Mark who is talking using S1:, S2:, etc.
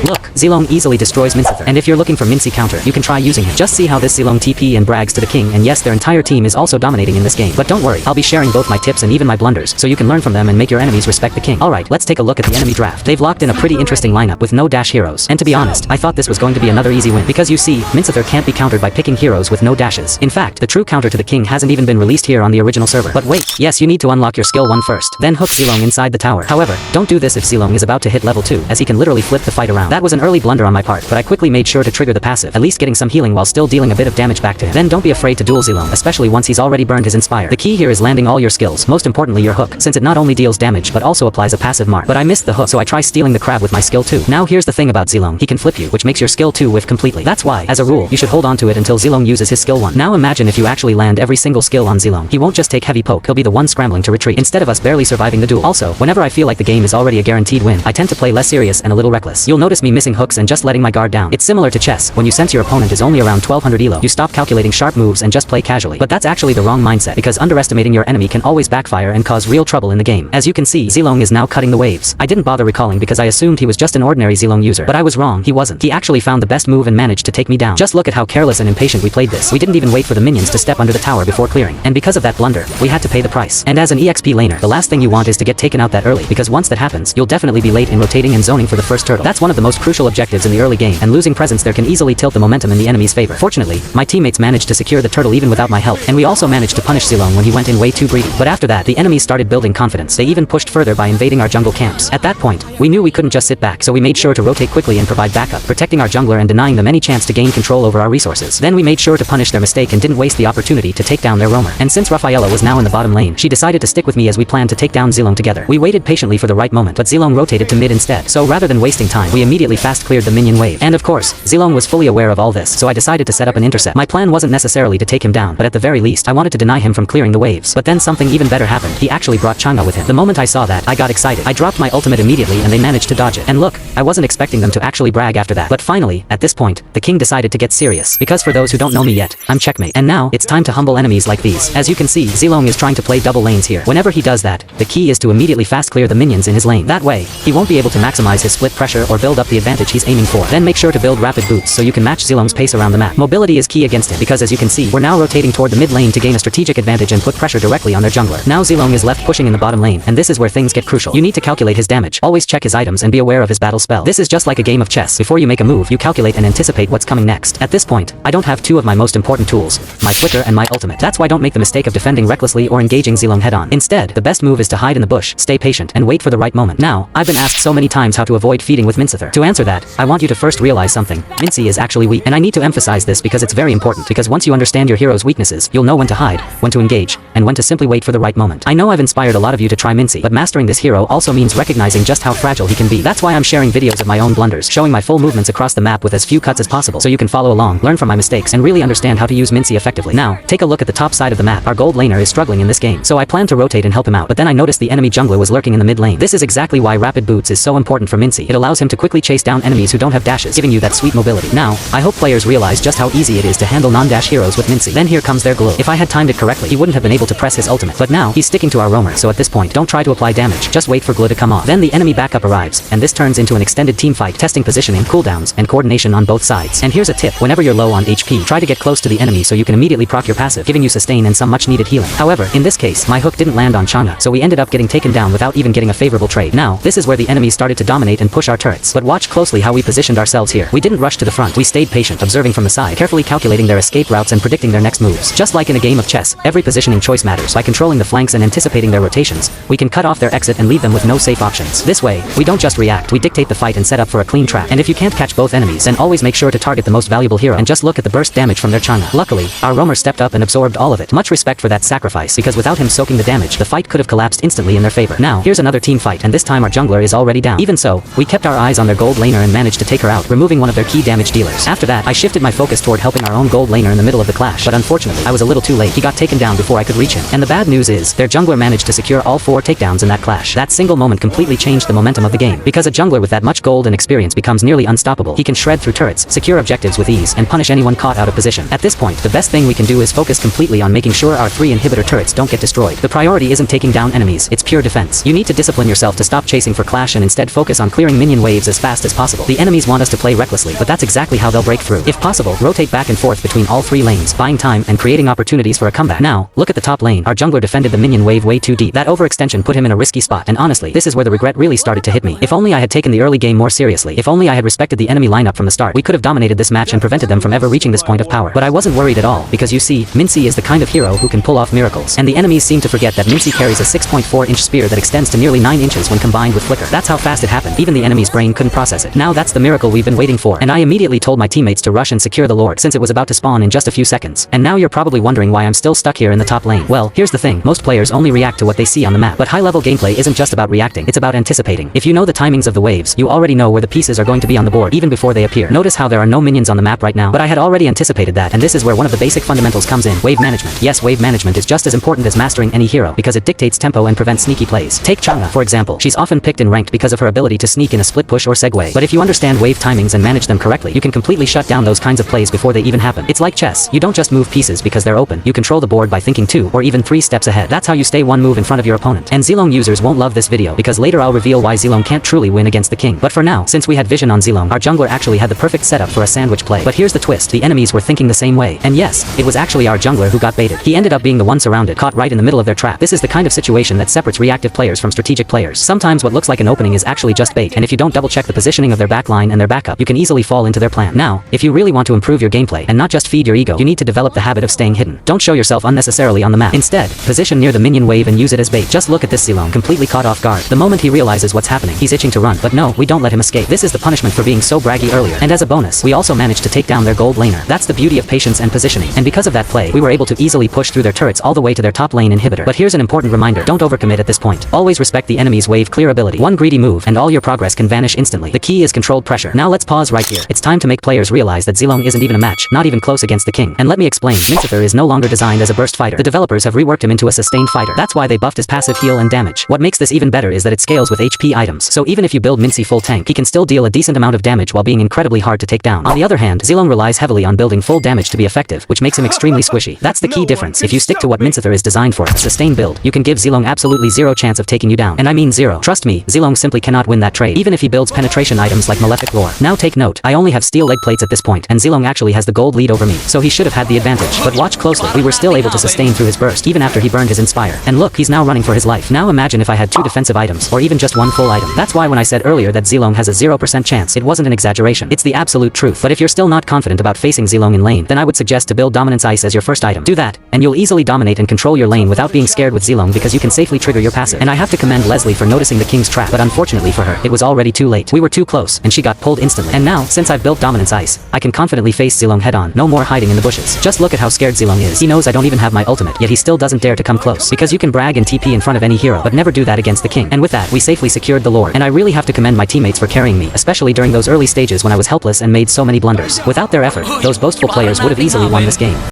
S1: Look, Zilong easily destroys Minsitthar, and if you're looking for Mincy counter, you can try using him. Just see how this Zilong TP and brags to the king, and yes, their entire team is also dominating in this game. But don't worry, I'll be sharing both my tips and even my blunders, so you can learn from them and make your enemies respect the king. Alright, let's take a look at the enemy draft. They've locked in a pretty interesting lineup with no dash heroes, and to be honest, I thought this was going to be another easy win, because you see, Minsitthar can't be countered by picking heroes with no dashes. In fact, the true counter to the king hasn't even been released here on the original server. But wait, yes, you need to unlock your skill 1 first, then hook Zilong inside the tower. However, don't do this if Zilong is about to hit level 2, as he can literally flip the fight around. That was an early blunder on my part, but I quickly made sure to trigger the passive, at least getting some healing while still dealing a bit of damage back to him. Then don't be afraid to duel Zilong, especially once he's already burned his inspire. The key here is landing all your skills, most importantly your hook, since it not only deals damage but also applies a passive mark. But I missed the hook, so I try stealing the crab with my skill 2. Now here's the thing about Zilong, he can flip you, which makes your skill 2 whiff completely. That's why, as a rule, you should hold on to it until Zilong uses his skill 1. Now imagine if you actually land every single skill on Zilong. He won't just take heavy poke, he'll be the one scrambling to retreat, instead of us barely surviving the duel. Also, whenever I feel like the game is already a guaranteed win, I tend to play less serious and a little reckless. You'll notice me missing hooks and just letting my guard down. It's similar to chess, when you sense your opponent is only around 1200 elo, you stop calculating sharp moves and just play casually. But that's actually the wrong mindset, because underestimating your enemy can always backfire and cause real trouble in the game. As you can see, Zilong is now cutting the waves. I didn't bother recalling because I assumed he was just an ordinary Zilong user, but I was wrong, he wasn't. He actually found the best move and managed to take me down. Just look at how careless and impatient we played this. We didn't even wait for the minions to step under the tower before clearing, and because of that blunder, we had to pay the price. And as an EXP laner, the last thing you want is to get taken out that early, because once that happens, you'll definitely be late in rotating and zoning for the first turtle. That's one of the most crucial objectives in the early game, and losing presence there can easily tilt the momentum in the enemy's favor. Fortunately, my teammates managed to secure the turtle even without my help, and we also managed to punish Zilong when he went in way too greedy. But after that, the enemies started building confidence. They even pushed further by invading our jungle camps. At that point, we knew we couldn't just sit back, so we made sure to rotate quickly and provide backup, protecting our jungler and denying them any chance to gain control over our resources. Then we made sure to punish their mistake and didn't waste the opportunity to take down their roamer. And since Rafaela was now in the bottom lane, she decided to stick with me as we planned to take down Zilong together. We waited patiently for the right moment, but Zilong rotated to mid instead. So rather than wasting time, we immediately fast cleared the minion wave. And of course, Zilong was fully aware of all this, so I decided to set up an intercept. My plan wasn't necessarily to take him down, but at the very least, I wanted to deny him from clearing the waves. But then something even better happened. He actually brought Chang'e with him. The moment I saw that, I got excited. I dropped my ultimate immediately and they managed to dodge it. And look, I wasn't expecting them to actually brag after that. But finally, at this point, the king decided to get serious. Because for those who don't know me yet, I'm checkmate. And now, it's time to humble enemies like these. As you can see, Zilong is trying to play double lanes here. Whenever he does that, the key is to immediately fast clear the minions in his lane. That way, he won't be able to maximize his split pressure or build up the advantage he's aiming for. Then make sure to build rapid boots so you can match Zilong's pace around the map. Mobility is key against him, because as you can see, we're now rotating toward the mid lane to gain a strategic advantage and put pressure directly on their jungler. Now Zilong is left pushing in the bottom lane, and this is where things get crucial. You need to calculate his damage, always check his items and be aware of his battle spell. This is just like a game of chess. Before you make a move, you calculate and anticipate what's coming next. At this point, I don't have two of my most important tools, my flicker and my ultimate. That's why don't make the mistake of defending recklessly or engaging Zilong head on. Instead, the best move is to hide in the bush, stay patient, and wait for the right moment. Now, I've been asked so many times how to avoid feeding with Minsitthar. To answer that, I want you to first realize something. Mincy is actually weak, and I need to emphasize this because it's very important, because once you understand your hero's weaknesses, you'll know when to hide, when to engage, and when to simply wait for the right moment. I know I've inspired a lot of you to try Mincy, but mastering this hero also means recognizing just how fragile he can be. That's why I'm sharing videos of my own blunders, showing my full movements across the map with as few cuts as possible, so you can follow along, learn from my mistakes, and really understand how to use Mincy effectively. Now, take a look at the top side of the map. Our gold laner is struggling in this game, so I plan to rotate and help him out, but then I noticed the enemy jungler was lurking in the mid lane. This is exactly why rapid boots is so important for Mincy. It allows him to quickly chase down enemies who don't have dashes, giving you that sweet mobility. Now, I hope players realize just how easy it is to handle non-dash heroes with Mincy. Then here comes their glue. If I had timed it correctly, he wouldn't have been able to press his ultimate, but now, he's sticking to our roamer, so at this point, don't try to apply damage, just wait for glue to come off. Then the enemy backup arrives, and this turns into an extended team fight, testing positioning, cooldowns, and coordination on both sides. And here's a tip, whenever you're low on HP, try to get close to the enemy so you can immediately proc your passive, giving you sustain and some much needed healing. However, in this case, my hook didn't land on Chang'e, so we ended up getting taken down without even getting a favorable trade. Now, this is where the enemies started to dominate and push our turrets. But watch closely how we positioned ourselves here. We didn't rush to the front, we stayed patient, observing from the side, carefully calculating their escape routes and predicting their next moves. Just like in a game of chess, every positioning choice matters. By controlling the flanks and anticipating their rotations, we can cut off their exit and leave them with no safe options. This way, we don't just react, we dictate the fight and set up for a clean trap. And if you can't catch both enemies, then always make sure to target the most valuable hero, and just look at the burst damage from their Chang'e. Luckily, our roamer stepped up and absorbed all of it. Much respect for that sacrifice, because without him soaking the damage, the fight could have collapsed instantly in their favor. Now, here's another team fight, and this time our jungler is already down. Even so, we kept our eyes on their gold laner and managed to take her out, removing one of their key damage dealers. After that, I shifted my focus toward helping our own gold laner in the middle of the clash, but unfortunately, I was a little too late. He got taken down before I could reach him. And the bad news is, their jungler managed to secure all 4 takedowns in that clash. That single moment completely changed the momentum of the game, because a jungler with that much gold and experience becomes nearly unstoppable. He can shred through turrets, secure objectives with ease, and punish anyone caught out of position. At this point, the best thing we can do is focus completely on making sure our 3 inhibitor turrets don't get destroyed. The priority isn't taking down enemies, it's pure defense. You need to discipline yourself to stop chasing for clash and instead focus on clearing minion waves as fast fast as possible. The enemies want us to play recklessly, but that's exactly how they'll break through. If possible, rotate back and forth between all 3 lanes, buying time and creating opportunities for a comeback. Now, look at the top lane. Our jungler defended the minion wave way too deep. That overextension put him in a risky spot, and honestly, this is where the regret really started to hit me. If only I had taken the early game more seriously. If only I had respected the enemy lineup from the start, we could have dominated this match and prevented them from ever reaching this point of power. But I wasn't worried at all, because you see, Minsy is the kind of hero who can pull off miracles. And the enemies seem to forget that Minsy carries a 6.4-inch spear that extends to nearly 9 inches when combined with flicker. That's how fast it happened. Even the enemy's brain couldn't process it. Now that's the miracle we've been waiting for. And I immediately told my teammates to rush and secure the Lord, since it was about to spawn in just a few seconds. And now you're probably wondering why I'm still stuck here in the top lane. Well, here's the thing. Most players only react to what they see on the map. But high-level gameplay isn't just about reacting. It's about anticipating. If you know the timings of the waves, you already know where the pieces are going to be on the board even before they appear. Notice how there are no minions on the map right now. But I had already anticipated that, and this is where one of the basic fundamentals comes in. Wave management. Yes, wave management is just as important as mastering any hero, because it dictates tempo and prevents sneaky plays. Take Chang'e, for example. She's often picked in ranked because of her ability to sneak in a split push or segue. But if you understand wave timings and manage them correctly, you can completely shut down those kinds of plays before they even happen. It's like chess. You don't just move pieces because they're open. You control the board by thinking 2 or even 3 steps ahead. That's how you stay 1 move in front of your opponent. And Zilong users won't love this video, because later I'll reveal why Zilong can't truly win against the king. But for now, since we had vision on Zilong, our jungler actually had the perfect setup for a sandwich play. But here's the twist. The enemies were thinking the same way. And yes, it was actually our jungler who got baited. He ended up being the one surrounded, caught right in the middle of their trap. This is the kind of situation that separates reactive players from strategic players. Sometimes what looks like an opening is actually just bait, and if you don't double check the positioning of their backline and their backup, you can easily fall into their plan. Now, if you really want to improve your gameplay and not just feed your ego, you need to develop the habit of staying hidden. Don't show yourself unnecessarily on the map. Instead, position near the minion wave and use it as bait. Just look at this Zilong, completely caught off guard. The moment he realizes what's happening, he's itching to run. But no, we don't let him escape. This is the punishment for being so braggy earlier. And as a bonus, we also managed to take down their gold laner. That's the beauty of patience and positioning. And because of that play, we were able to easily push through their turrets all the way to their top lane inhibitor. But here's an important reminder. Don't overcommit at this point. Always respect the enemy's wave clear ability. One greedy move and all your progress can vanish instantly. The key is controlled pressure. Now let's pause right here. It's time to make players realize that Zilong isn't even a match, not even close against the king. And let me explain. Minsitthar is no longer designed as a burst fighter. The developers have reworked him into a sustained fighter. That's why they buffed his passive heal and damage. What makes this even better is that it scales with HP items. So even if you build Minsy full tank, he can still deal a decent amount of damage while being incredibly hard to take down. On the other hand, Zilong relies heavily on building full damage to be effective, which makes him extremely squishy. That's the key difference. If you stick to what Minsitthar is designed for, a sustained build, you can give Zilong absolutely zero chance of taking you down. And I mean zero. Trust me, Zilong simply cannot win that trade, even if he builds penetration items like Malefic Lore. Now take note, I only have steel leg plates at this point, and Zilong actually has the gold lead over me, so he should have had the advantage. But watch closely, we were still able to sustain through his burst, even after he burned his Inspire. And look, he's now running for his life. Now imagine if I had 2 defensive items, or even just 1 full item. That's why when I said earlier that Zilong has a 0% chance, it wasn't an exaggeration. It's the absolute truth. But if you're still not confident about facing Zilong in lane, then I would suggest to build Dominance Ice as your first item. Do that, and you'll easily dominate and control your lane without being scared with Zilong, because you can safely trigger your passive. And I have to commend Leslie for noticing the king's trap, but unfortunately for her, it was already too late. We were too close, and she got pulled instantly. And now, since I've built Dominance Ice, I can confidently face Zilong head on. No more hiding in the bushes. Just look at how scared Zilong is. He knows I don't even have my ultimate, yet he still doesn't dare to come close. Because you can brag and TP in front of any hero, but never do that against the king. And with that, we safely secured the Lord. And I really have to commend my teammates for carrying me, especially during those early stages when I was helpless and made so many blunders. Without their effort, those boastful players would have easily won this game.